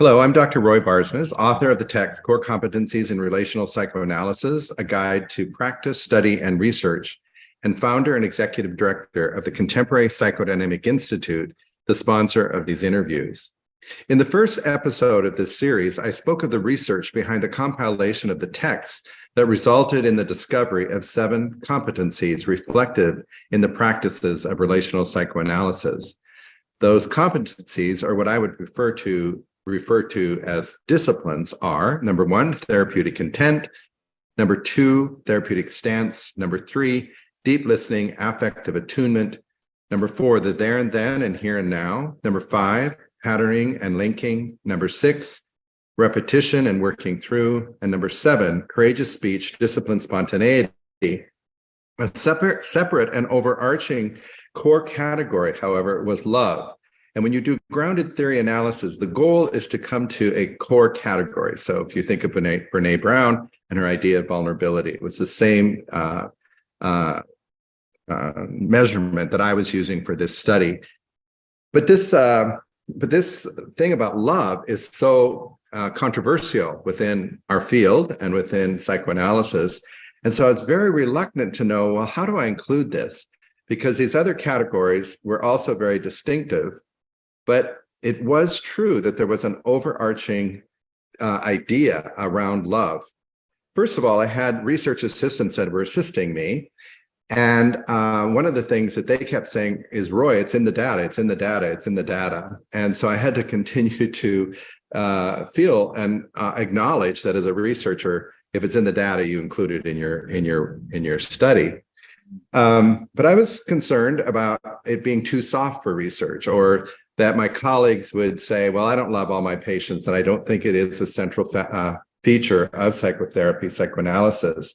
Hello, I'm Dr. Roy Barsness, author of the text Core Competencies in Relational Psychoanalysis, a guide to practice, study, and research, and founder and executive director of the Contemporary Psychodynamic Institute, the sponsor of these interviews. In the first episode of this series, I spoke of the research behind the compilation of the text that resulted in the discovery of 7 competencies reflected in the practices of relational psychoanalysis. Those competencies are what I would refer to as disciplines are: number 1, therapeutic intent; number 2, therapeutic stance; number 3, deep listening, affective attunement; number 4, the there and then and here and now; number 5, patterning and linking; number 6, repetition and working through; and number 7, courageous speech, discipline, spontaneity. A separate and overarching core category, however, was love. And when you do grounded theory analysis, the goal is to come to a core category. So if you think of Brene Brown and her idea of vulnerability, it was the same measurement that I was using for this study. But this thing about love is so controversial within our field and within psychoanalysis. And so I was very reluctant to know, well, how do I include this? Because these other categories were also very distinctive. But it was true that there was an overarching idea around love. First of all, I had research assistants that were assisting me. And one of the things that they kept saying is, Roy, it's in the data, it's in the data, it's in the data. And so I had to continue to feel and acknowledge that as a researcher, if it's in the data, you include it in your study. But I was concerned about it being too soft for research, or that my colleagues would say, well, I don't love all my patients, and I don't think it is a central feature of psychotherapy, psychoanalysis.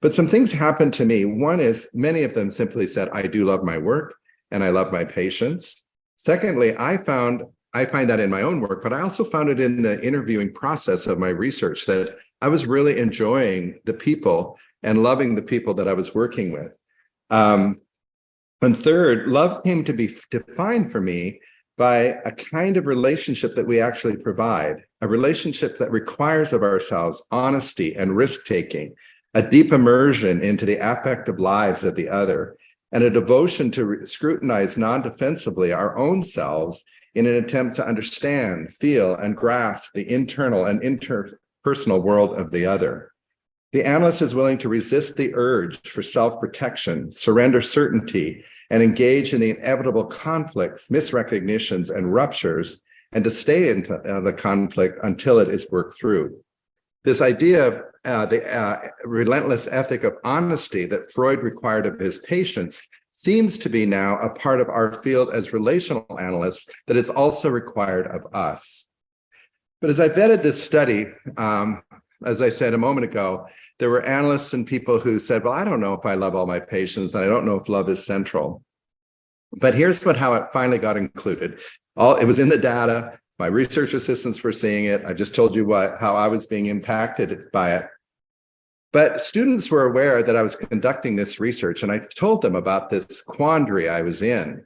But some things happened to me. One is many of them simply said, I do love my work and I love my patients. Secondly, I find that in my own work, but I also found it in the interviewing process of my research that I was really enjoying the people and loving the people that I was working with. And third, love came to be defined for me by a kind of relationship that we actually provide, a relationship that requires of ourselves honesty and risk-taking, a deep immersion into the affective lives of the other, and a devotion to scrutinize non-defensively our own selves in an attempt to understand, feel, and grasp the internal and interpersonal world of the other. The analyst is willing to resist the urge for self-protection, surrender certainty, and engage in the inevitable conflicts, misrecognitions, and ruptures, and to stay in the conflict until it is worked through. This idea of the relentless ethic of honesty that Freud required of his patients seems to be now a part of our field as relational analysts, that it's also required of us. But as I vetted this study, as I said a moment ago, there were analysts and people who said, well, I don't know if I love all my patients, and I don't know if love is central. But here's how it finally got included. It was in the data. My research assistants were seeing it. I just told you how I was being impacted by it. But students were aware that I was conducting this research, and I told them about this quandary I was in.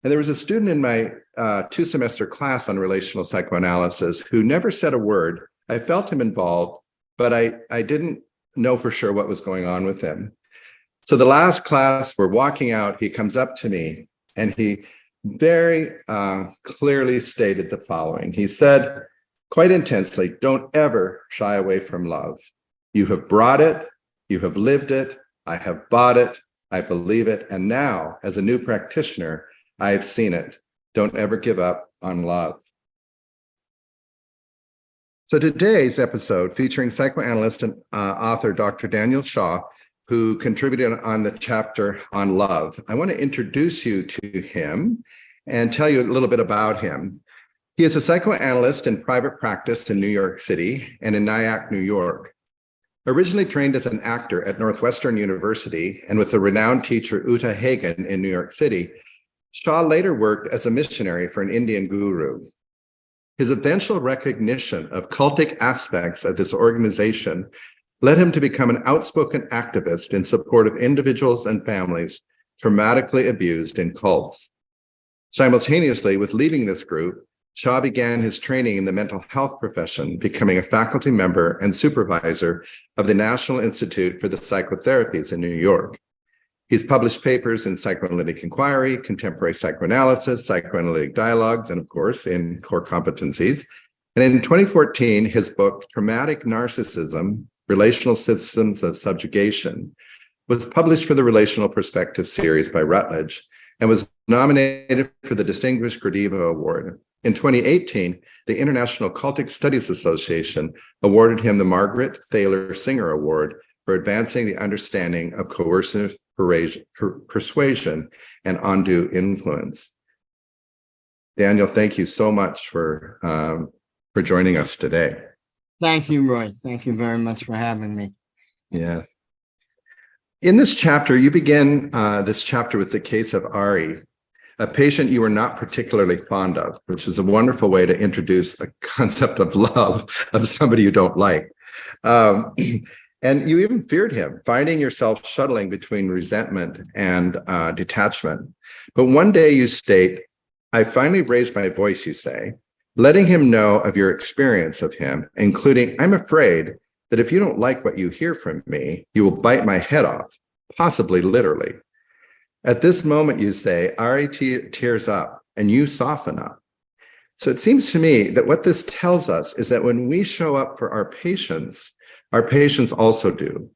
And there was a student in my 2-semester class on relational psychoanalysis who never said a word. I felt him involved, but I didn't know for sure what was going on with him. So the last class, we're walking out, he comes up to me and he very clearly stated the following. He said, quite intensely, don't ever shy away from love. You have brought it, you have lived it, I have bought it, I believe it, and now, as a new practitioner, I have seen it. Don't ever give up on love. So today's episode, featuring psychoanalyst and author Dr. Daniel Shaw, who contributed on the chapter on love. I want to introduce you to him and tell you a little bit about him. He is a psychoanalyst in private practice in New York City and in Nyack, New York. Originally trained as an actor at Northwestern University and with the renowned teacher Uta Hagen in New York City, Shaw later worked as a missionary for an Indian guru. His eventual recognition of cultic aspects of this organization led him to become an outspoken activist in support of individuals and families traumatically abused in cults. Simultaneously with leading this group, Shaw began his training in the mental health profession, becoming a faculty member and supervisor of the National Institute for the Psychotherapies in New York. He's published papers in psychoanalytic inquiry, contemporary psychoanalysis, psychoanalytic dialogues, and of course, in Core Competencies. And in 2014, his book, Traumatic Narcissism, Relational Systems of Subjugation, was published for the Relational Perspective Series by Routledge and was nominated for the Distinguished Gradiva Award. In 2018, the International Cultic Studies Association awarded him the Margaret Thaler Singer Award for advancing the understanding of coercive persuasion and undue influence. Daniel, thank you so much for joining us today. Thank you, Roy. Thank you very much for having me. Yeah. In this chapter, you begin this chapter with the case of Ari, a patient you were not particularly fond of, which is a wonderful way to introduce a concept of love of somebody you don't like. And you even feared him, finding yourself shuttling between resentment and detachment. But one day you state, I finally raised my voice, you say, letting him know of your experience of him, including, I'm afraid that if you don't like what you hear from me, you will bite my head off, possibly literally. At this moment, you say, Ari tears up and you soften up. So it seems to me that what this tells us is that when we show up for our patients also do.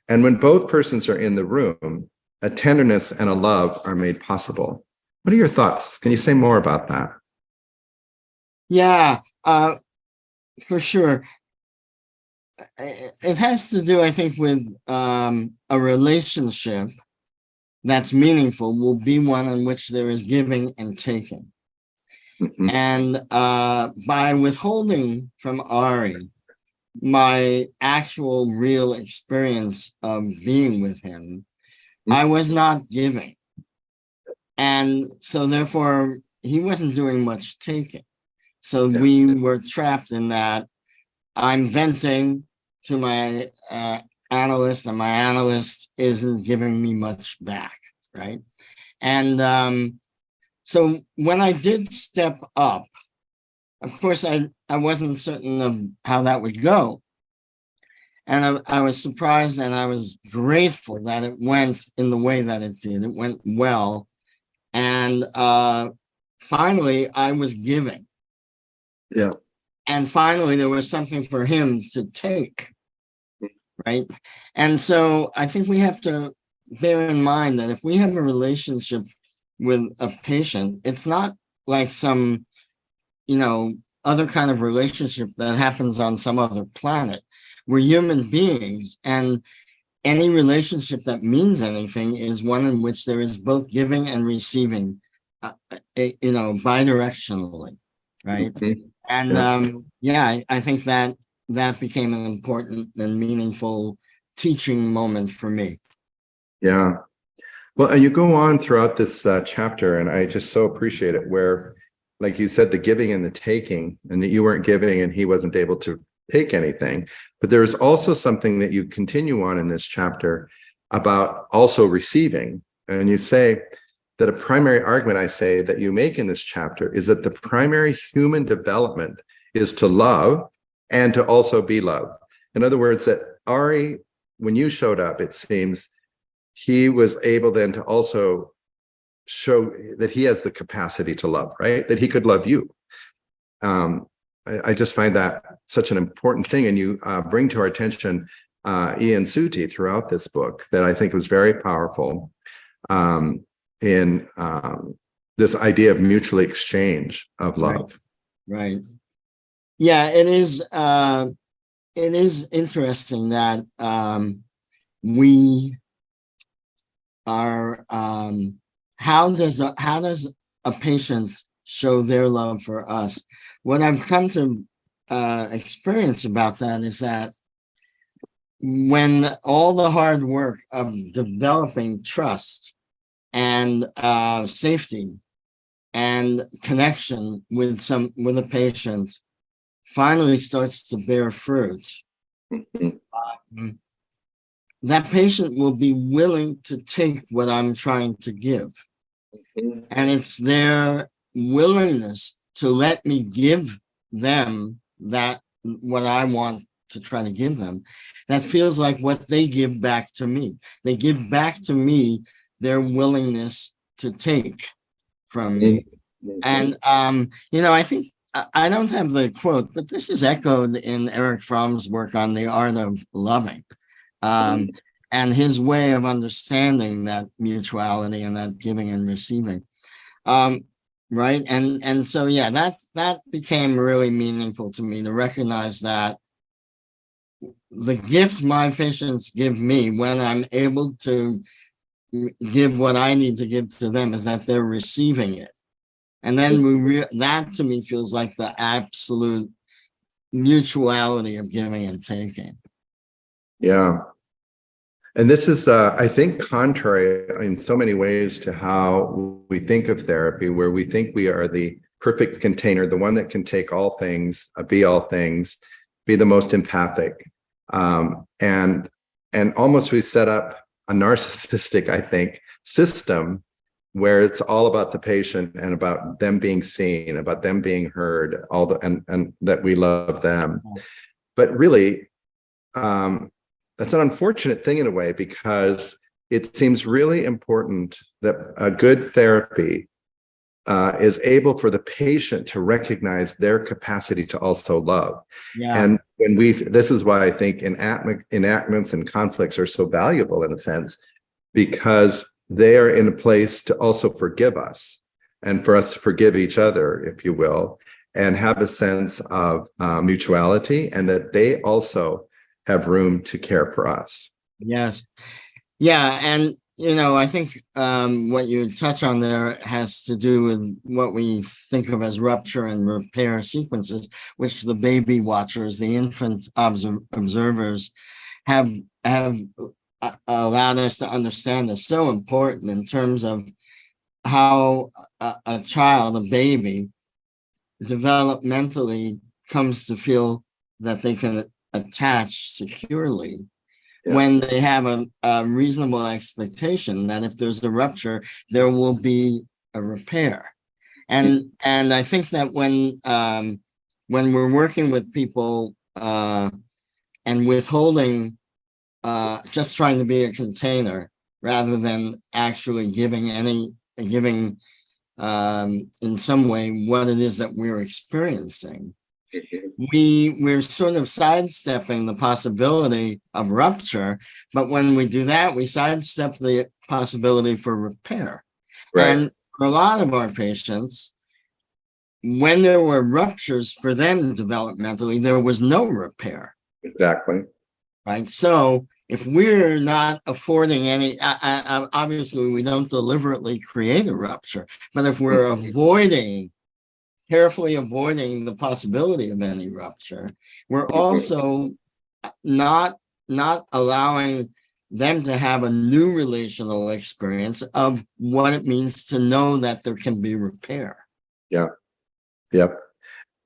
And when both persons are in the room, a tenderness and a love are made possible. What are your thoughts? Can you say more about that? Yeah, for sure. It has to do, I think, with a relationship that's meaningful will be one in which there is giving and taking. Mm-hmm. And by withholding from Ari my actual real experience of being with him, mm-hmm. I was not giving. And so therefore, he wasn't doing much taking. So we were trapped in that I'm venting to my analyst, and my analyst isn't giving me much back, right? And so when I did step up, of course, I wasn't certain of how that would go. And I was surprised and I was grateful that it went in the way that it did. It went well. And finally, I was giving. Yeah. And finally, there was something for him to take, right? And so I think we have to bear in mind that if we have a relationship with a patient, it's not like some, other kind of relationship that happens on some other planet. We're human beings, and any relationship that means anything is one in which there is both giving and receiving, bidirectionally, right? Mm-hmm. And I think that became an important and meaningful teaching moment for me. Yeah. Well, and you go on throughout this chapter, and I just so appreciate it, where, like you said, the giving and the taking, and that you weren't giving and he wasn't able to take anything. But there is also something that you continue on in this chapter about also receiving. And you say that a primary argument, I say, that you make in this chapter is that the primary human development is to love and to also be loved. In other words, that Ari, when you showed up, it seems he was able then to also show that he has the capacity to love, right? That he could love you. I just find that such an important thing. And you bring to our attention Ian Suttie throughout this book that I think was very powerful in this idea of mutual exchange of love. Right. Yeah, it is interesting that we are how does a patient show their love for us? What I've come to experience about that is that when all the hard work of developing trust and safety and connection with a patient finally starts to bear fruit, that patient will be willing to take what I'm trying to give. And it's their willingness to let me give them that what I want to try to give them, that feels like what they give back to me. They give back to me their willingness to take from me. And I think I don't have the quote, but this is echoed in Erich Fromm's work on the art of loving, and his way of understanding that mutuality and that giving and receiving. Right. And so, yeah, that became really meaningful to me, to recognize that the gift my patients give me when I'm able to give what I need to give to them is that they're receiving it. And then that to me feels like the absolute mutuality of giving and taking. Yeah. And this is, I think, contrary in so many ways to how we think of therapy, where we think we are the perfect container, the one that can take all things, be all things, be the most empathic. And almost we set up a narcissistic, I think, system where it's all about the patient and about them being seen, about them being heard, and that we love them. But really, that's an unfortunate thing in a way, because it seems really important that a good therapy is able for the patient to recognize their capacity to also love. Yeah. And when this is why I think enactments and conflicts are so valuable in a sense, because they are in a place to also forgive us and for us to forgive each other, if you will, and have a sense of mutuality, and that they also have room to care for us. Yes. Yeah. And, I think what you touch on there has to do with what we think of as rupture and repair sequences, which the baby watchers, the infant observers have allowed us to understand is so important in terms of how a child, a baby, developmentally comes to feel that they can attach securely when they have a reasonable expectation that if there's a rupture, there will be a repair. And I think that when we're working with people and withholding, just trying to be a container rather than actually giving in some way what it is that we're experiencing, we're sort of sidestepping the possibility of rupture. But when we do that, we sidestep the possibility for repair. Right. And for a lot of our patients, when there were ruptures for them developmentally, there was no repair. Exactly. Right. So if we're not affording any, obviously we don't deliberately create a rupture, but if we're carefully avoiding the possibility of any rupture, we're also not allowing them to have a new relational experience of what it means to know that there can be repair. Yeah. Yep.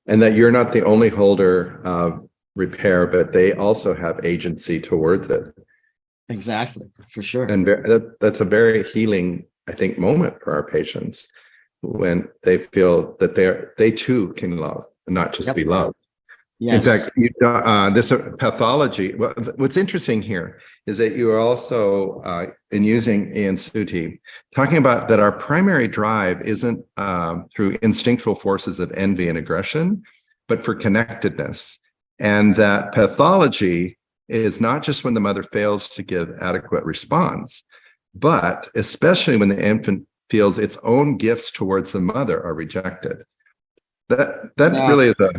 And that you're not the only holder of repair, but they also have agency towards it. Exactly, for sure. And that's a very healing, I think, moment for our patients, when they feel that they too can love and not just be loved. Yes. In fact, this pathology. What's interesting here is that you are also, in using Ian Suttie, talking about that our primary drive isn't through instinctual forces of envy and aggression, but for connectedness, and that pathology is not just when the mother fails to give adequate response, but especially when the infant feels its own gifts towards the mother are rejected. That really is a...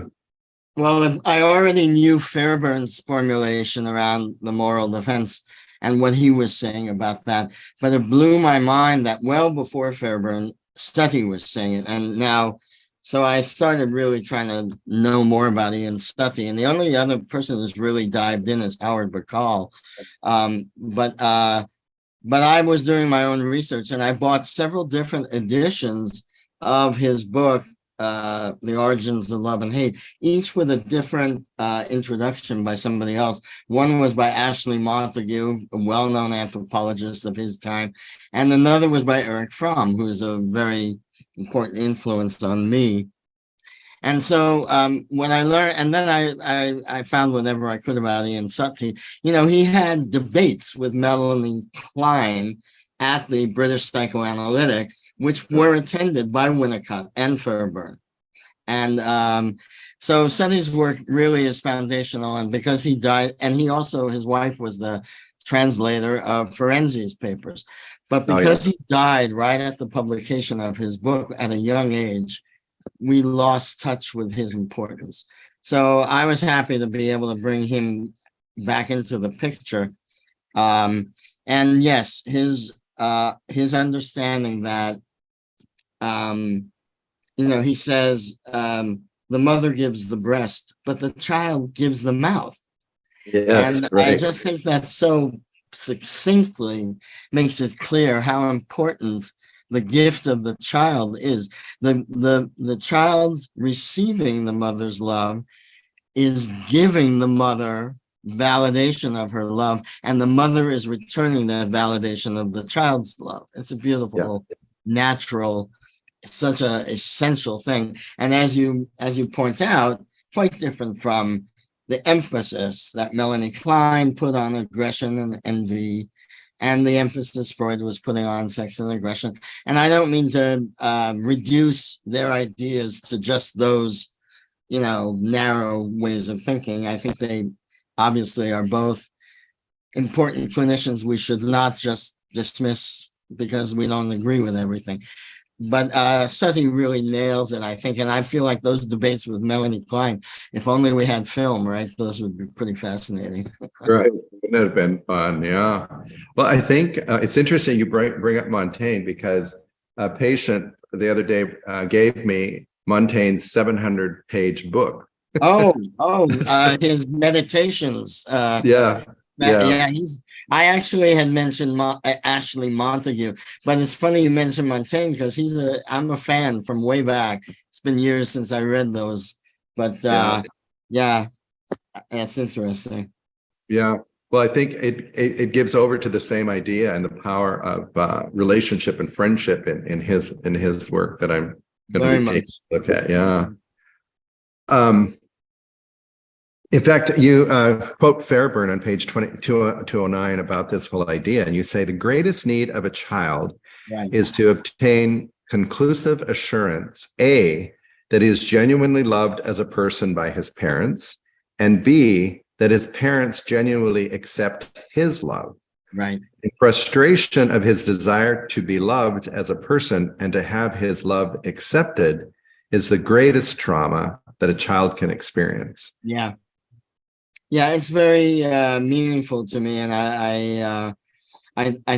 Well, I already knew Fairbairn's formulation around the moral defense and what he was saying about that, but it blew my mind that well before Fairbairn, Suttie was saying it. And now, so I started really trying to know more about Ian Suttie, and the only other person who's really dived in is Howard Bacall. But I was doing my own research, and I bought several different editions of his book, The Origins of Love and Hate, each with a different introduction by somebody else. One was by Ashley Montague, a well-known anthropologist of his time, and another was by Erich Fromm, who is a very important influence on me. And so when I learned, and then I found whatever I could about Ian Suttie, he had debates with Melanie Klein at the British Psychoanalytic, which were attended by Winnicott and Fairburn. And so Suttie's work really is foundational, and because he died, and his wife was the translator of Ferenzi's papers, but because he died right at the publication of his book at a young age, we lost touch with his importance. So I was happy to be able to bring him back into the picture. And yes, his understanding that, he says, the mother gives the breast, but the child gives the mouth. Yes, and right. I just think that so succinctly makes it clear how important the gift of the child is. The child receiving the mother's love is giving the mother validation of her love, and the mother is returning that validation of the child's love. It's a beautiful, natural, such a essential thing. And as you point out, quite different from the emphasis that Melanie Klein put on aggression and envy, and the emphasis Freud was putting on sex and aggression. And I don't mean to reduce their ideas to just those, narrow ways of thinking. I think they obviously are both important clinicians we should not just dismiss because we don't agree with everything. But Suttie really nails it, I think. And I feel like those debates with Melanie Klein, if only we had film, right? Those would be pretty fascinating. Right. Wouldn't it have been fun? Yeah. Well, I think it's interesting you bring up Montaigne, because a patient the other day gave me Montaigne's 700-page book. His meditations. Yeah. I actually had mentioned Ashley Montague, but it's funny you mentioned Montaigne because I'm a fan from way back. It's been years since I read those, but yeah, that's interesting. Yeah. Well, I think it gives over to the same idea and the power of relationship and friendship in his work that I'm going to be taking a look at. Yeah. In fact, you quote Fairburn on page 209 about this whole idea, and you say the greatest need of a child is to obtain conclusive assurance, A, that he is genuinely loved as a person by his parents, and B, that his parents genuinely accept his love. Right. The frustration of his desire to be loved as a person and to have his love accepted is the greatest trauma that a child can experience. Yeah. Yeah, it's very meaningful to me, and I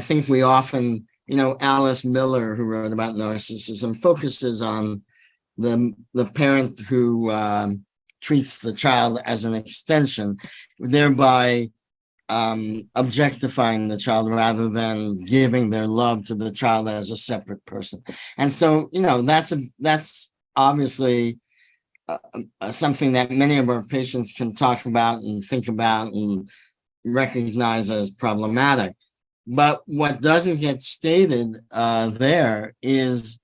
think we often, Alice Miller, who wrote about narcissism, focuses on the parent who treats the child as an extension, thereby objectifying the child rather than giving their love to the child as a separate person. And so, that's obviously something that many of our patients can talk about and think about and recognize as problematic. But what doesn't get stated there is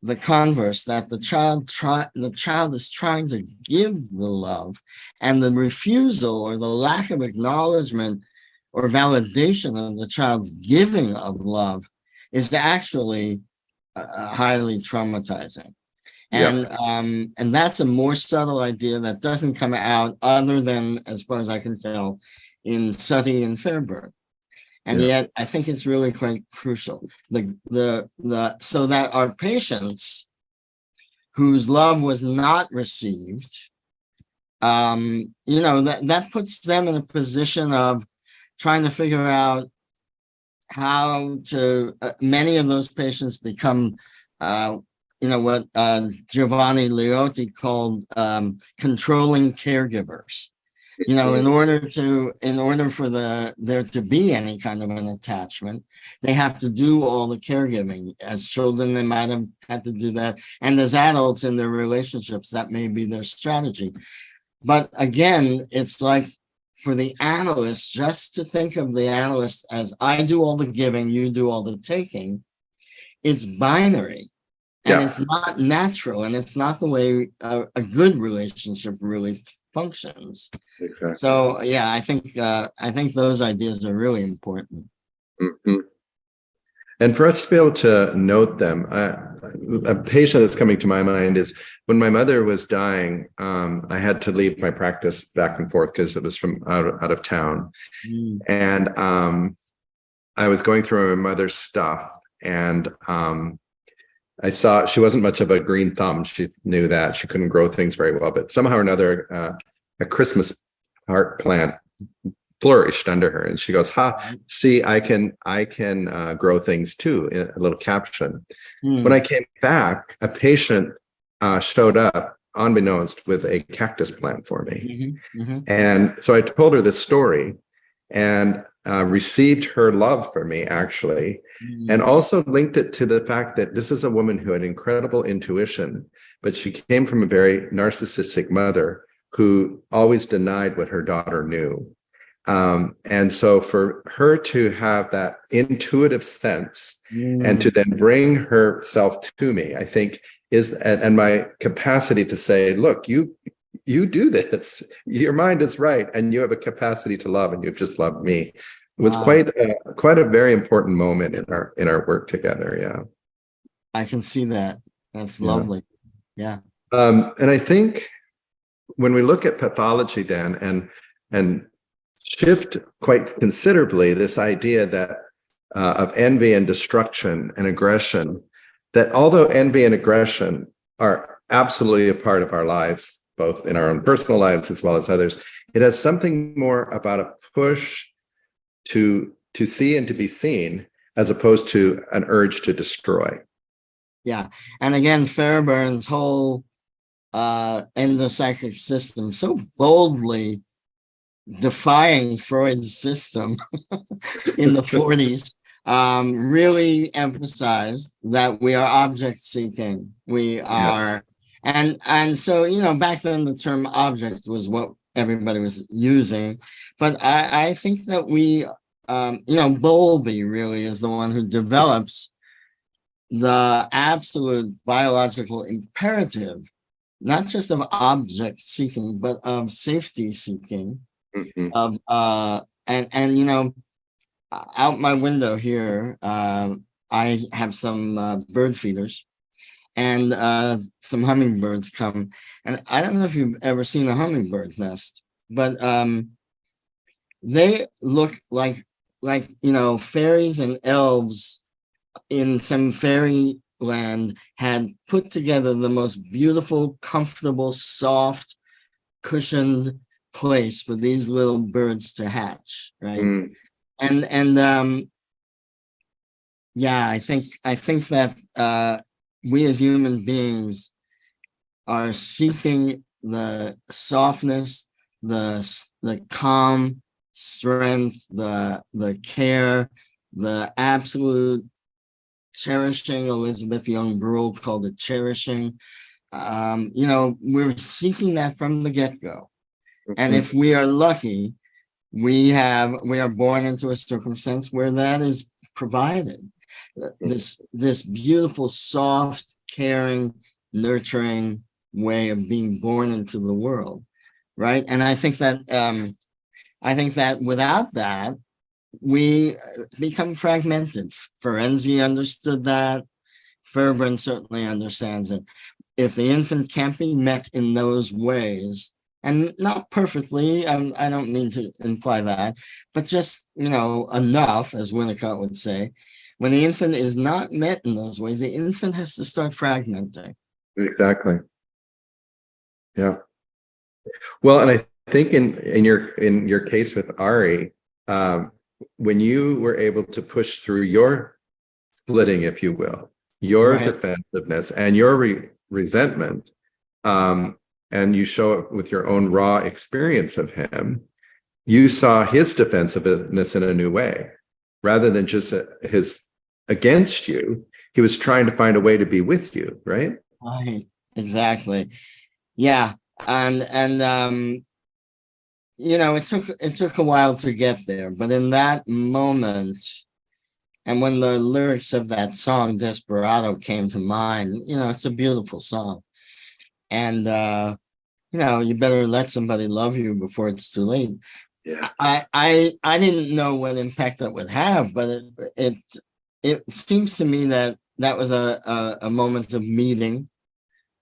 the converse, that the child is trying to give the love, and the refusal or the lack of acknowledgement or validation of the child's giving of love is actually highly traumatizing. And that's a more subtle idea that doesn't come out, other than, as far as I can tell, in Suttie and Fairburn. And yet I think it's really quite crucial. So that our patients whose love was not received, that puts them in a position of trying to figure out how to, many of those patients become what Giovanni Leotti called controlling caregivers. In order for there to be any kind of an attachment, they have to do all the caregiving. As children, they might have had to do that, and as adults in their relationships, that may be their strategy. But again, it's like for the analyst, just to think of the analyst as I do all the giving, you do all the taking. It's binary. And Yeah. it's not natural, and it's not the way a good relationship really functions. Exactly. So yeah, I think those ideas are really important. Mhm. And for us to be able to note them, a patient that's coming to my mind is when my mother was dying, I had to leave my practice back and forth because it was from out of town. Mm. And I was going through my mother's stuff, and I saw she wasn't much of a green thumb. She knew that she couldn't grow things very well, but somehow or another, a Christmas heart plant flourished under her, and she goes, "Ha! See, I can grow things too." In a little caption. When I Mm. came back, a patient showed up, unbeknownst, with a cactus plant for me, Mhm, mhm, and so I told her this story, and received her love for me, actually, and mm. also linked it to the fact that this is a woman who had incredible intuition, but she came from a very narcissistic mother who always denied what her daughter knew. And so for her to have that intuitive sense and to Mm. then bring herself to me, I think is, and my capacity to say, look, you do this, your mind is right, and you have a capacity to love, and you've just loved me. It was Wow, quite a very important moment in our work together. Yeah. I can see that. That's Yeah. lovely. Yeah. And I think when we look at pathology then and shift quite considerably this idea that of envy and destruction and aggression, that although envy and aggression are absolutely a part of our lives, both in our own personal lives as well as others, it has something more about a push to see and to be seen, as opposed to an urge to destroy. Yeah. And again, Fairbairn's whole endopsychic system so boldly defying Freud's system in the 40s really emphasized that we are object seeking. We Yes. are, and so, you know, back then the term object was what everybody was using. But I think that we, you know, Bowlby really is the one who develops the absolute biological imperative, not just of object seeking, but of safety seeking, Mhm. of and you know, out my window here, I have some bird feeders, and some hummingbirds come. And I don't know if you've ever seen a hummingbird nest, but they look like, you know, fairies and elves in some fairyland had put together the most beautiful, comfortable, soft, cushioned place for these little birds to hatch, right? Mm. And yeah, I think that we as human beings are seeking the softness, the calm strength, the care, the absolute cherishing. Elizabeth Young Brule called it cherishing. You know, we're seeking that from the get-go. And Mhm. if we are lucky, we are born into a circumstance where that is provided. This beautiful, soft, caring, nurturing way of being born into the world, right? And I think that without that, we become fragmented. Ferenczi understood that. Fairbairn certainly understands it. If the infant can't be met in those ways, and not perfectly, I don't mean to imply that, but just, you know, enough, as Winnicott would say, when the infant is not met in those ways, the infant has to start fragmenting. Exactly. Yeah. Well, and I think in your case with Ari, um, when you were able to push through your splitting, if you will, your Right. defensiveness and your resentment, and you show it with your own raw experience of him, you saw his defensiveness in a new way, rather than just his against you. He was trying to find a way to be with you, right? Right. Exactly. Yeah. And you know, it took a while to get there, but in that moment, And when the lyrics of that song, Desperado, came to mind, it's a beautiful song. And, you better let somebody love you before it's too late. Yeah. I didn't know what impact that would have, but it seems to me that was a moment of meeting.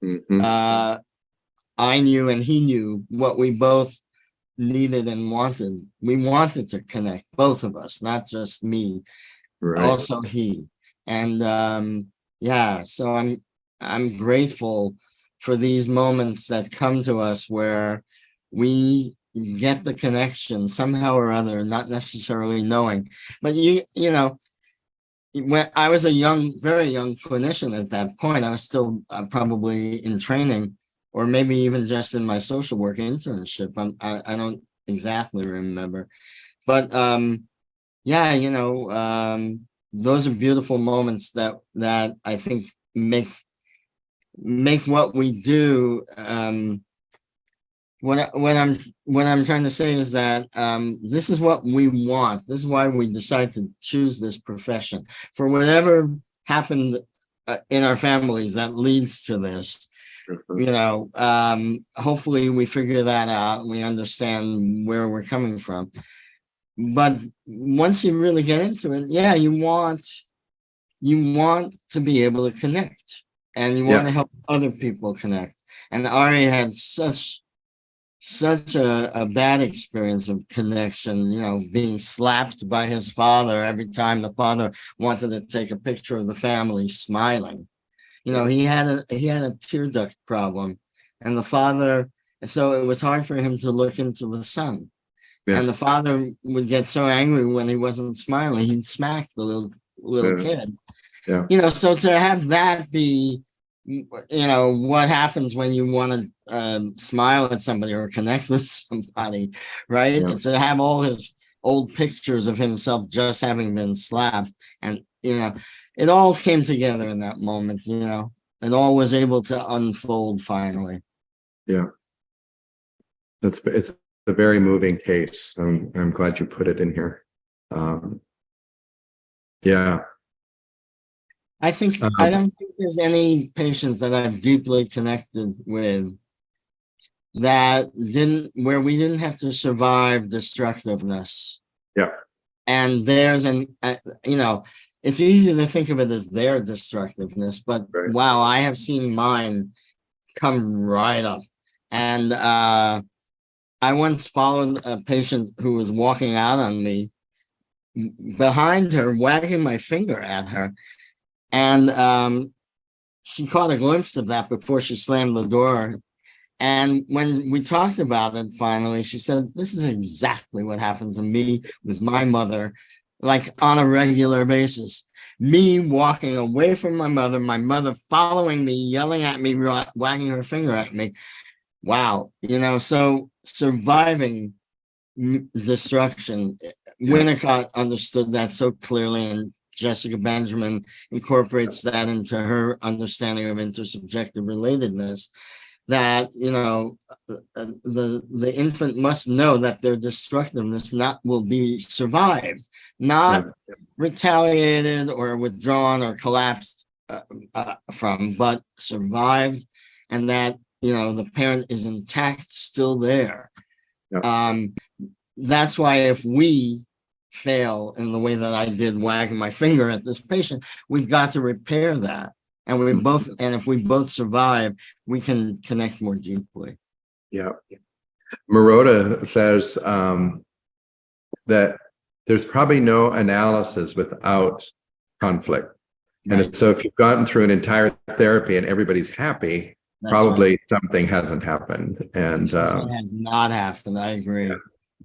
Mm-hmm. I knew and he knew what we both needed and wanted. We wanted to connect, both of us, not just me, Right. also he. And so I'm grateful for these moments that come to us where we get the connection somehow or other, not necessarily knowing. But when I was a very young clinician at that point, I was still probably in training, or maybe even just in my social work internship. I don't exactly remember, but those are beautiful moments that I think make what we do. What I'm trying to say is that this is what we want. This is why we decide to choose this profession. For whatever happened in our families that leads to this, hopefully we figure that out and we understand where we're coming from. But once you really get into it, you want to be able to connect, and you want to help other people connect. And Ari had such a bad experience of connection, being slapped by his father every time the father wanted to take a picture of the family smiling. He had a tear duct problem, and the father, so it was hard for him to look into the sun. Yeah. And the father would get so angry when he wasn't smiling, he'd smack the little kid. Yeah. So to have that be, what happens when you want to smile at somebody or connect with somebody, right? Yeah. To have all his old pictures of himself just having been slapped, and it all came together in that moment. It all was able to unfold finally. Yeah, it's a very moving case. I'm glad you put it in here. Yeah. I don't think there's any patient that I've deeply connected with where we didn't have to survive destructiveness. Yeah. And there's it's easy to think of it as their destructiveness, but wow, I have seen mine come right up. And I once followed a patient who was walking out on me, behind her, wagging my finger at her. And she caught a glimpse of that before she slammed the door. And when we talked about it, finally, she said, this is exactly what happened to me with my mother, like on a regular basis. Me walking away from my mother following me, yelling at me, wagging her finger at me. Wow. So surviving destruction, Winnicott understood that so clearly, and Jessica Benjamin incorporates that into her understanding of intersubjective relatedness, that the infant must know that their destructiveness will be survived, not retaliated or withdrawn or collapsed from, but survived, and that the parent is intact, still there. That's why if we fail in the way that I did, wagging my finger at this patient, we've got to repair that. And if we both survive, we can connect more deeply. Yeah. Marotta says that there's probably no analysis without conflict. And so if you've gotten through an entire therapy and everybody's happy, probably something hasn't happened. And something has not happened. I agree.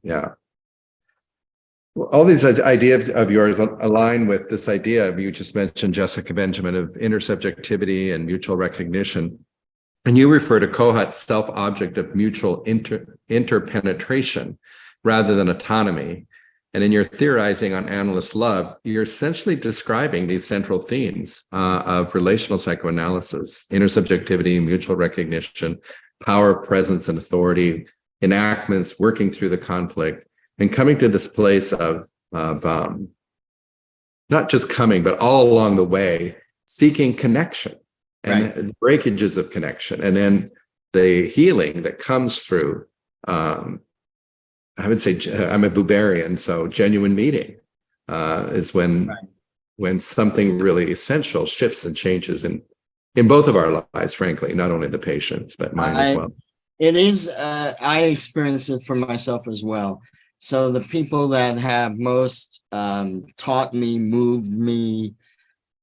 Yeah. Well, all these ideas of yours align with this idea of, you just mentioned, Jessica Benjamin, of intersubjectivity and mutual recognition. And you refer to Kohut's self-object of mutual interpenetration rather than autonomy. And in your theorizing on analyst love, you're essentially describing these central themes of relational psychoanalysis: intersubjectivity, mutual recognition, power, presence, and authority, enactments, working through the conflict, and coming to this place of not just coming, but all along the way, seeking connection and the breakages of connection, and then the healing that comes through. I would say I'm a Buberian, so genuine meeting is when something really essential shifts and changes in both of our lives, frankly, not only the patient's, but mine as well. It is, I experience it for myself as well. So the people that have most taught me, moved me,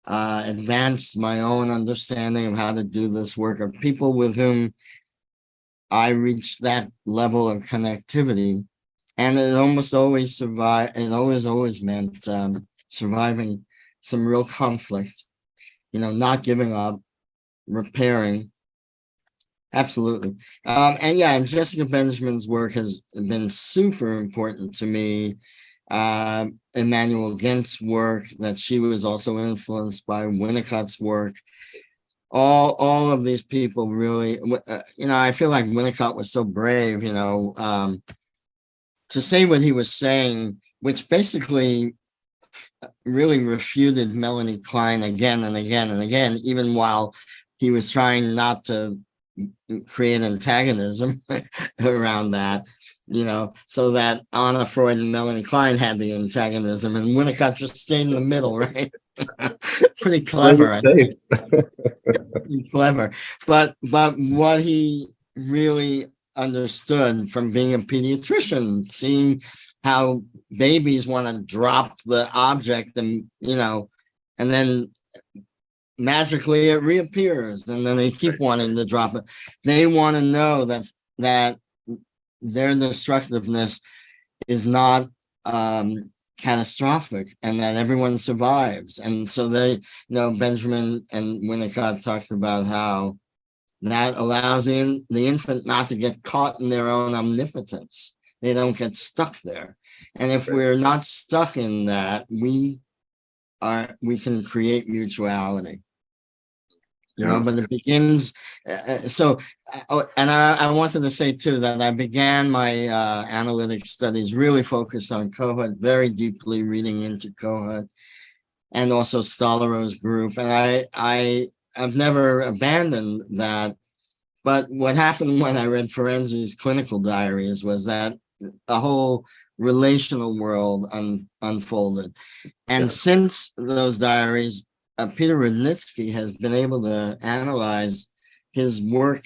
advanced my own understanding of how to do this work are people with whom I reached that level of connectivity. And it almost always always meant surviving some real conflict, not giving up, repairing. Absolutely. And Jessica Benjamin's work has been super important to me. Emmanuel Gent's work, that she was also influenced by Winnicott's work. All of these people really, I feel like Winnicott was so brave, to say what he was saying, which basically really refuted Melanie Klein again and again and again, even while he was trying not to create antagonism around that, so that Anna Freud and Melanie Klein had the antagonism and Winnicott just stayed in the middle, right? Pretty clever, I think. Pretty clever. But what he really understood from being a pediatrician, seeing how babies want to drop the object and then magically it reappears, and then they keep wanting to drop it. They want to know that their destructiveness is not catastrophic and that everyone survives. And so Benjamin and Winnicott talked about how that allows the infant not to get caught in their own omnipotence. They don't get stuck there. And if we're not stuck in that, we can create mutuality. But it begins. I wanted to say too that I began my analytic studies really focused on Kohut, very deeply reading into Kohut, and also Stollerow's group. And I've never abandoned that. But what happened when I read Ferenzi's clinical diaries was that a whole relational world unfolded. And since those diaries, Peter Rudnitsky has been able to analyze his work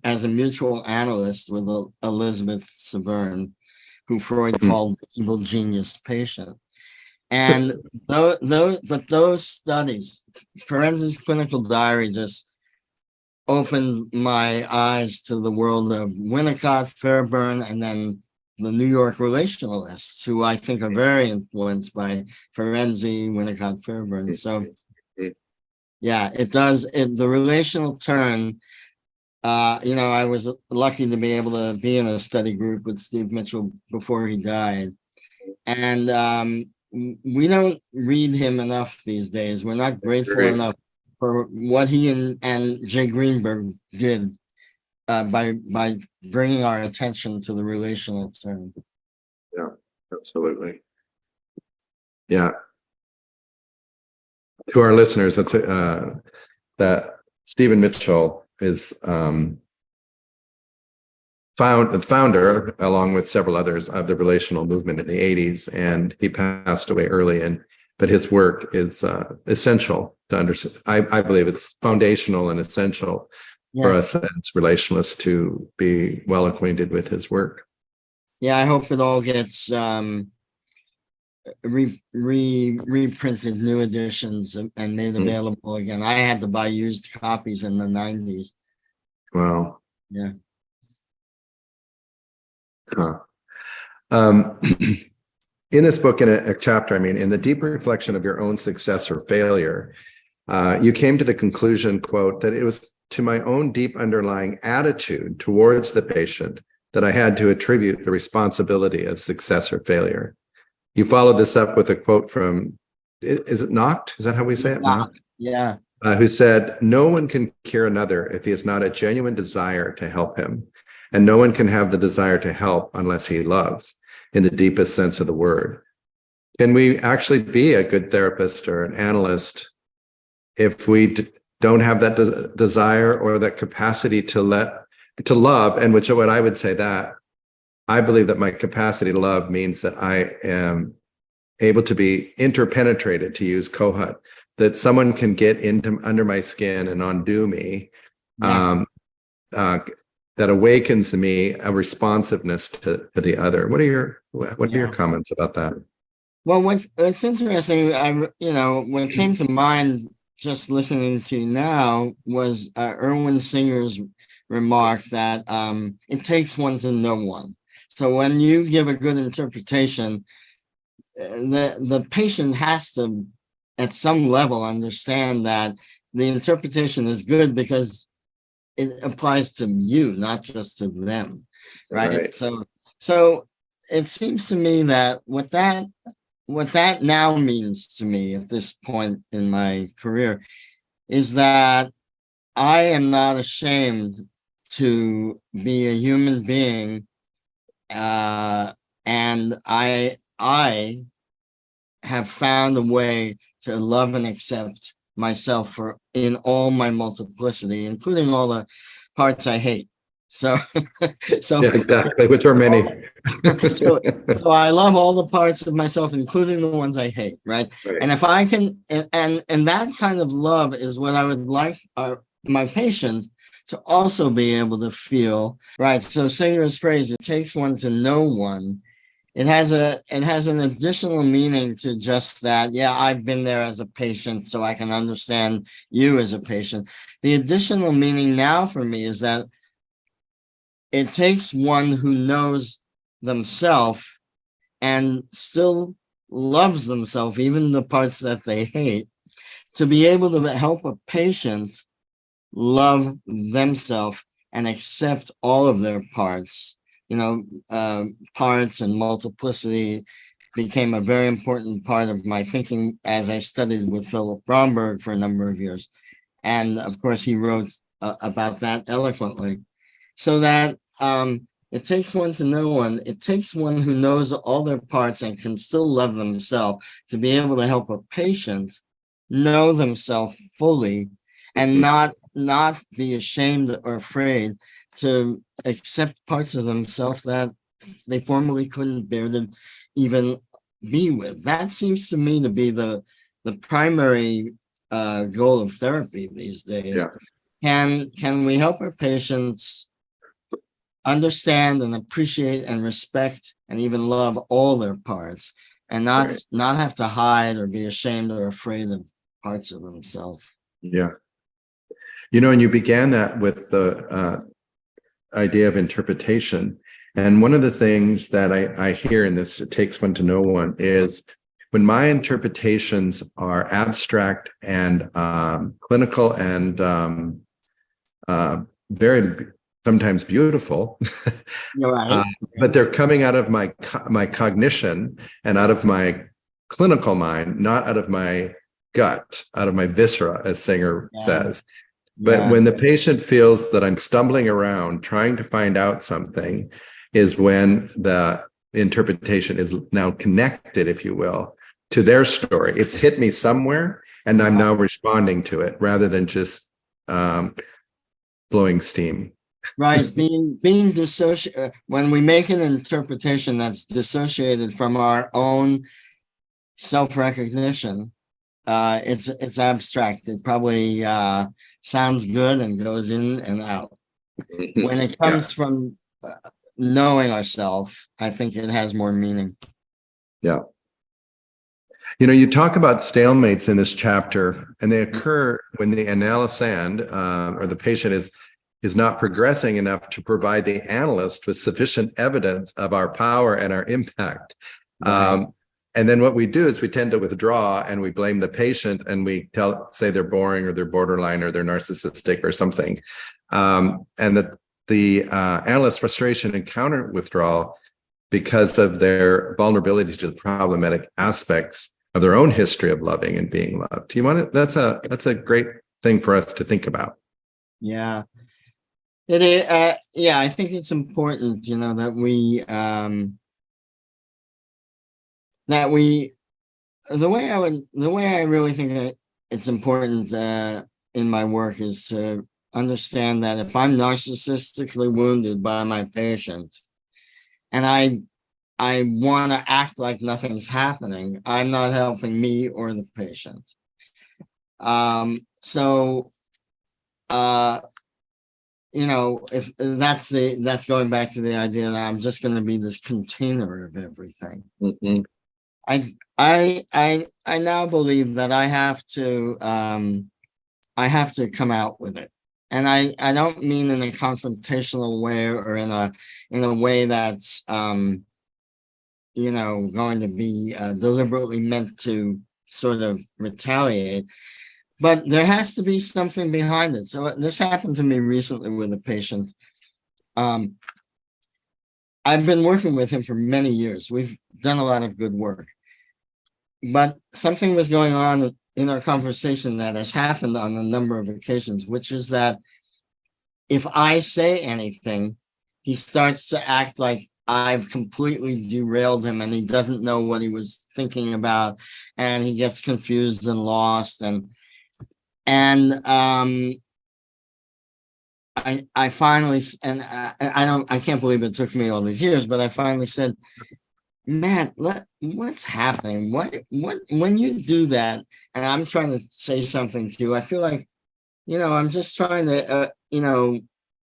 as a mutual analyst with Elizabeth Severn, who Freud called the evil genius patient. And those studies, Ferenzi's clinical diary just opened my eyes to the world of Winnicott, Fairbairn, and then the New York relationalists, who I think are very influenced by Ferenczi, Winnicott, Fairbairn. So, yeah, it does. The relational turn, I was lucky to be able to be in a study group with Steve Mitchell before he died. And we don't read him enough these days. We're not grateful enough for what he and Jay Greenberg did by bringing our attention to the relational turn. Yeah, absolutely. Yeah. To our listeners, that's that Stephen Mitchell is the founder, along with several others, of the relational movement in the 80s, and he passed away early. But his work is essential to understand. I believe it's foundational and essential for us as relationalists to be well acquainted with his work. Yeah, I hope it all gets reprinted, new editions, and made available again. I had to buy used copies in the 90s. Wow. Yeah. Huh. In this book, in a chapter, in the deep reflection of your own success or failure, you came to the conclusion, quote, that it was to my own deep underlying attitude towards the patient that I had to attribute the responsibility of success or failure. You followed this up with a quote from, is it Nacht? Is that how we say it? Nacht. Yeah. Who said, no one can cure another if he has not a genuine desire to help him. And no one can have the desire to help unless he loves, in the deepest sense of the word. Can we actually be a good therapist or an analyst if we don't have that desire or that capacity to love? And what I would say that I believe that my capacity to love means that I am able to be interpenetrated, to use Kohut, that someone can get into under my skin and undo me. Yeah. That awakens in me a responsiveness to the other. What are your comments about that? Well, what's interesting, what came to mind just listening to you now was Erwin Singer's remark that it takes one to know one. So when you give a good interpretation, the patient has to, at some level, understand that the interpretation is good because it applies to you, not just to them, right? So it seems to me that what that now means to me at this point in my career is that I am not ashamed to be a human being, and I have found a way to love and accept myself in all my multiplicity, including all the parts I hate. So, Yeah, exactly, which are many. so I love all the parts of myself, including the ones I hate, right? And if I can, and that kind of love is what I would like my patient to also be able to feel, right? So Singer's phrase, it takes one to know one. It has an additional meaning to just that. Yeah, I've been there as a patient, so I can understand you as a patient. The additional meaning now for me is that it takes one who knows themselves and still loves themselves, even the parts that they hate, to be able to help a patient love themselves and accept all of their parts. Parts and multiplicity became a very important part of my thinking as I studied with Philip Bromberg for a number of years. And of course, he wrote about that eloquently. So that it takes one to know one. It takes one who knows all their parts and can still love themselves to be able to help a patient know themselves fully and not be ashamed or afraid to accept parts of themselves that they formerly couldn't bear to even be with. That seems to me to be the primary goal of therapy these days. Yeah. Can we help our patients understand and appreciate and respect and even love all their parts, and not have to hide or be ashamed or afraid of parts of themselves? Yeah. And you began that with the idea of interpretation. And one of the things that I hear in this, it takes one to know one, is when my interpretations are abstract and clinical and very sometimes beautiful, but they're coming out of my cognition and out of my clinical mind, not out of my gut, out of my viscera, as Singer says. But when the patient feels that I'm stumbling around trying to find out something, is when the interpretation is now connected, if you will, to their story. It's hit me somewhere, and I'm now responding to it rather than just blowing steam. Right, being dissociated. When we make an interpretation that's dissociated from our own self-recognition, it's abstract. It probably sounds good and goes in and out. When it comes from knowing ourselves, I think it has more meaning. Yeah. You talk about stalemates in this chapter, and they occur when the analysand or the patient is not progressing enough to provide the analyst with sufficient evidence of our power and our impact. And then what we do is we tend to withdraw and we blame the patient, and we say they're boring or they're borderline or they're narcissistic or something. And that the analyst's frustration and counter withdrawal because of their vulnerabilities to the problematic aspects of their own history of loving and being loved. Do you want to? That's a great thing for us to think about. Yeah. It is. I think it's important, that we the way I really think that it's important in my work is to understand that if I'm narcissistically wounded by my patient and I want to act like nothing's happening, I'm not helping me or the patient. So if that's going back to the idea that I'm just going to be this container of everything. Mm-hmm. I now believe that I have to come out with it. And I don't mean in a confrontational way or in a way that's going to be deliberately meant to sort of retaliate. But there has to be something behind it. So this happened to me recently with a patient. I've been working with him for many years. We've done a lot of good work. But something was going on in our conversation that has happened on a number of occasions, which is that if I say anything, he starts to act like I've completely derailed him and he doesn't know what he was thinking about, and he gets confused and lost. I finally, and I can't believe it took me all these years, but I finally said, Matt, what's happening? When you do that, and I'm trying to say something to you, I feel like, I'm just trying to,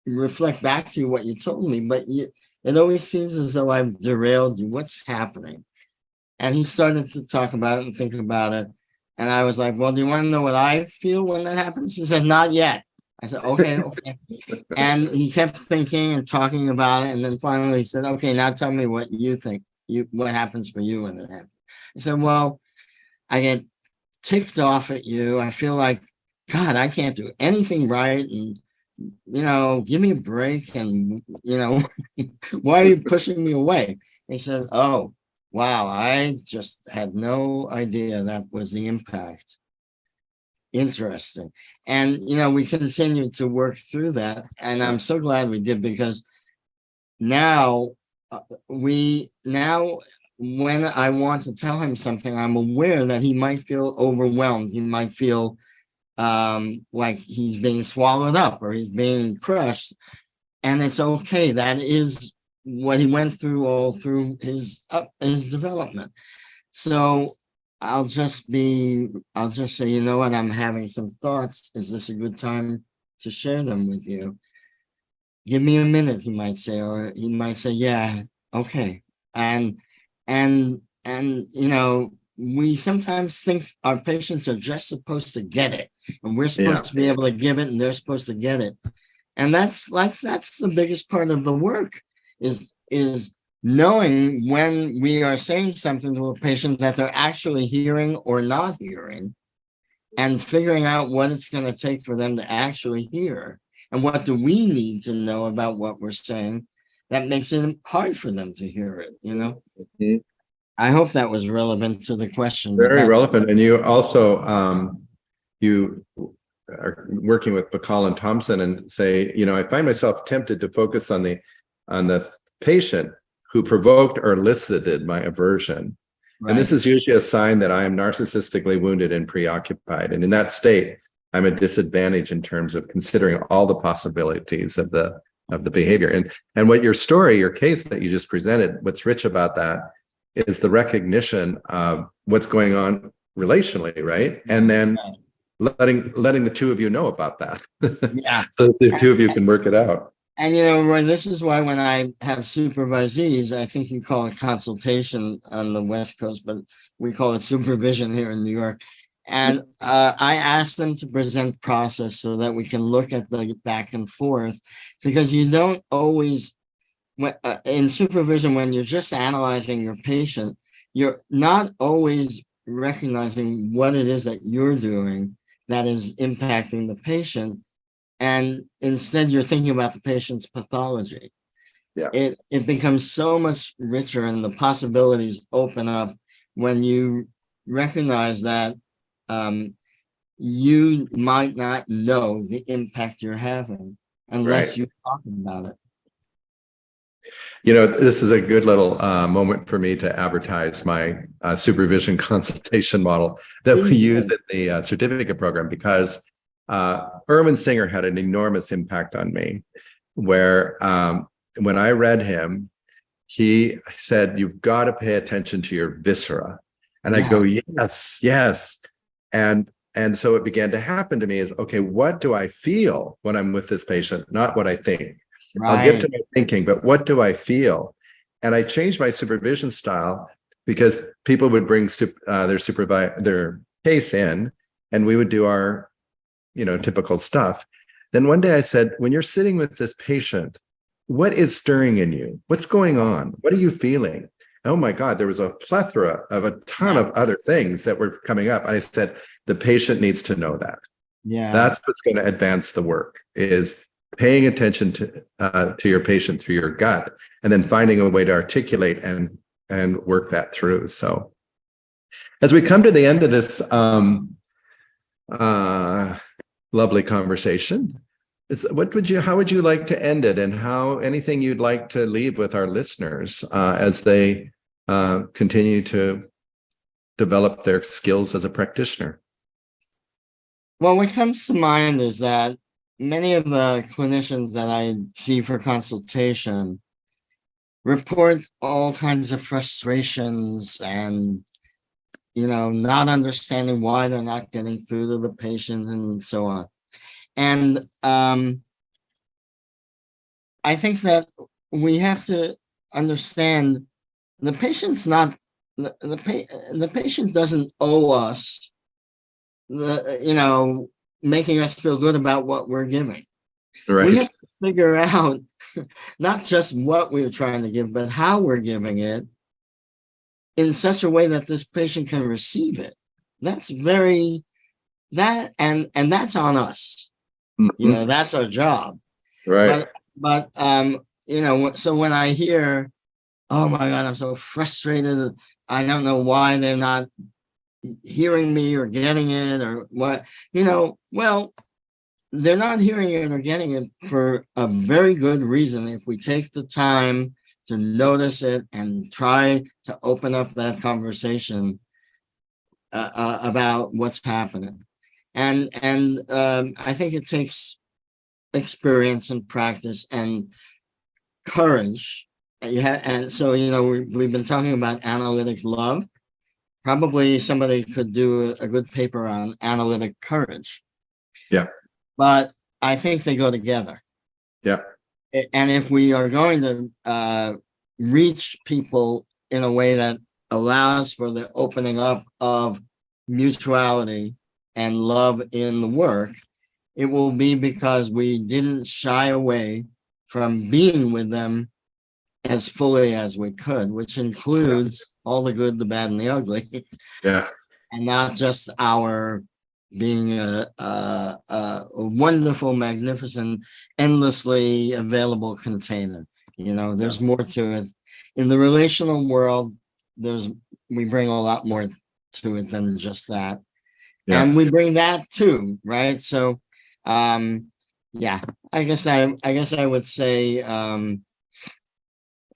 reflect back to you what you told me, but it always seems as though I've derailed you. What's happening? And he started to talk about it and think about it. And I was like, well, do you want to know what I feel when that happens? He said, not yet. I said, okay. And he kept thinking and talking about it. And then finally he said, okay, now tell me what you think. What happens for you when it happens? I said, well, I get ticked off at you. I feel like, God, I can't do anything right. And, give me a break. And, why are you pushing me away? He said, oh, wow, I just had no idea that was the impact. Interesting. And, we continued to work through that. And I'm so glad we did, because now when I want to tell him something, I'm aware that he might feel overwhelmed. He might feel like he's being swallowed up or he's being crushed. And it's okay. That is what he went through all through his development. So I'll just say, what, I'm having some thoughts. Is this a good time to share them with you? Give me a minute, he might say, or he might say, yeah, okay. And we sometimes think our patients are just supposed to get it, and we're supposed to be able to give it, and they're supposed to get it. And that's the biggest part of the work is knowing when we are saying something to a patient that they're actually hearing or not hearing, and figuring out what it's going to take for them to actually hear. And what do we need to know about what we're saying that makes it hard for them to hear it, Mm-hmm. I hope that was relevant to the question. Very relevant. And you also, you are working with Bacall and Thompson and say, I find myself tempted to focus on the patient who provoked or elicited my aversion. Right. And this is usually a sign that I am narcissistically wounded and preoccupied. And in that state, I'm at disadvantage in terms of considering all the possibilities of the behavior. And what your case that you just presented, what's rich about that is the recognition of what's going on relationally, right? And then letting the two of you know about that. Yeah. So that the two of you can work it out. And Roy, this is why when I have supervisees, I think you call it consultation on the West Coast, but we call it supervision here in New York. And I ask them to present process so that we can look at the back and forth, because you don't always, in supervision, when you're just analyzing your patient, you're not always recognizing what it is that you're doing that is impacting the patient. And instead, you're thinking about the patient's pathology. Yeah. It becomes so much richer, and the possibilities open up when you recognize that you might not know the impact you're having unless you're talking about it. This is a good little moment for me to advertise my supervision consultation model that we use in the certificate program, because Erwin Singer had an enormous impact on me, where when I read him, he said, "You've got to pay attention to your viscera." And I go, yes, yes. And so it began to happen to me is, okay, what do I feel when I'm with this patient? Not what I think. Right. I'll get to my thinking, but what do I feel? And I changed my supervision style, because people would bring their case in, and we would do our, typical stuff. Then one day I said, when you're sitting with this patient, what is stirring in you? What's going on? What are you feeling? Oh my God, there was a plethora of a ton of other things that were coming up. I said, the patient needs to know that. Yeah. That's what's going to advance the work, is paying attention to your patient through your gut, and then finding a way to articulate and work that through. So as we come to the end of this lovely conversation, how would you like to end it, and anything you'd like to leave with our listeners as they continue to develop their skills as a practitioner? Well, what comes to mind is that many of the clinicians that I see for consultation report all kinds of frustrations and, not understanding why they're not getting through to the patient and so on. And I think that we have to understand the patient's not, the patient doesn't owe us making us feel good about what we're giving. Right. We have to figure out not just what we're trying to give, but how we're giving it in such a way that this patient can receive it. That's and that's on us. Mm-hmm. That's our job. Right. But so when I hear, oh my God, I'm so frustrated, I don't know why they're not hearing me or getting it or what, well, they're not hearing it or getting it for a very good reason. If we take the time to notice it and try to open up that conversation about what's happening. And I think it takes experience and practice and courage. And so, we've been talking about analytic love. Probably somebody could do a good paper on analytic courage. Yeah. But I think they go together. Yeah. And if we are going to reach people in a way that allows for the opening up of mutuality and love in the work, it will be because we didn't shy away from being with them as fully as we could, which includes all the good, the bad, and the ugly. Yeah. And not just our being a wonderful, magnificent, endlessly available container. There's more to it. In the relational world, we bring a lot more to it than just that. Yeah. And we bring that too, right? So I guess I would say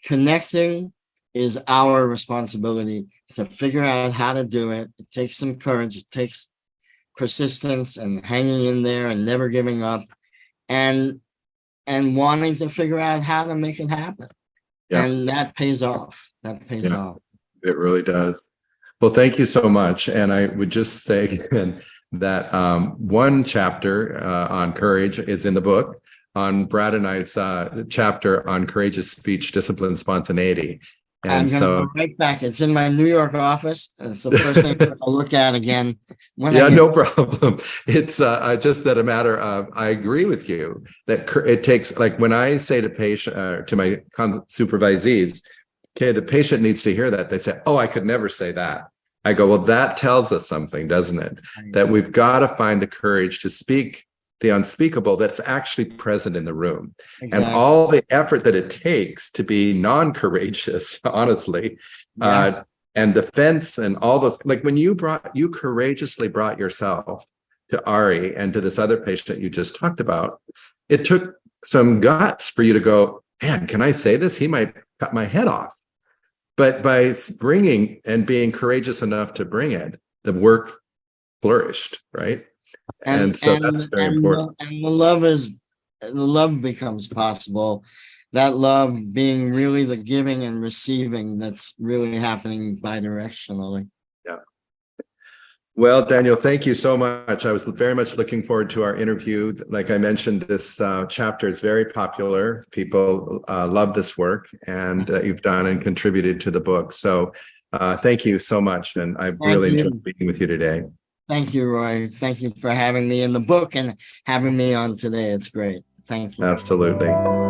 connecting is our responsibility to figure out how to do it. It takes some courage. It takes persistence and hanging in there and never giving up and wanting to figure out how to make it happen. Yeah. And that pays off. Off. It really does. Well, thank you so much. And I would just say again that one chapter on courage is in the book, on Brad and I's chapter on courageous speech, discipline, spontaneity. And I'm going to go right back. It's in my New York office. It's the first thing I'll look at again. No problem. It's just that a matter of, I agree with you that it takes, like when I say to patient, to my supervisees, okay, the patient needs to hear that. They say, oh, I could never say that. I go, well, that tells us something, doesn't it? That we've got to find the courage to speak the unspeakable that's actually present in the room. Exactly. And all the effort that it takes to be non-courageous, honestly, and defense and all those, like when you courageously brought yourself to Ari and to this other patient you just talked about, it took some guts for you to go, man, can I say this? He might cut my head off. But by bringing and being courageous enough to bring it, the work flourished, right? And so that's very important. And the love becomes possible. That love being really the giving and receiving that's really happening bidirectionally. Yeah. Well, Daniel, thank you so much. I was very much looking forward to our interview. Like I mentioned, this chapter is very popular. People love this work, and you've done and contributed to the book. So thank you so much. And I've really enjoyed speaking with you today. Thank you, Roy. Thank you for having me in the book and having me on today. It's great. Thank you. Absolutely.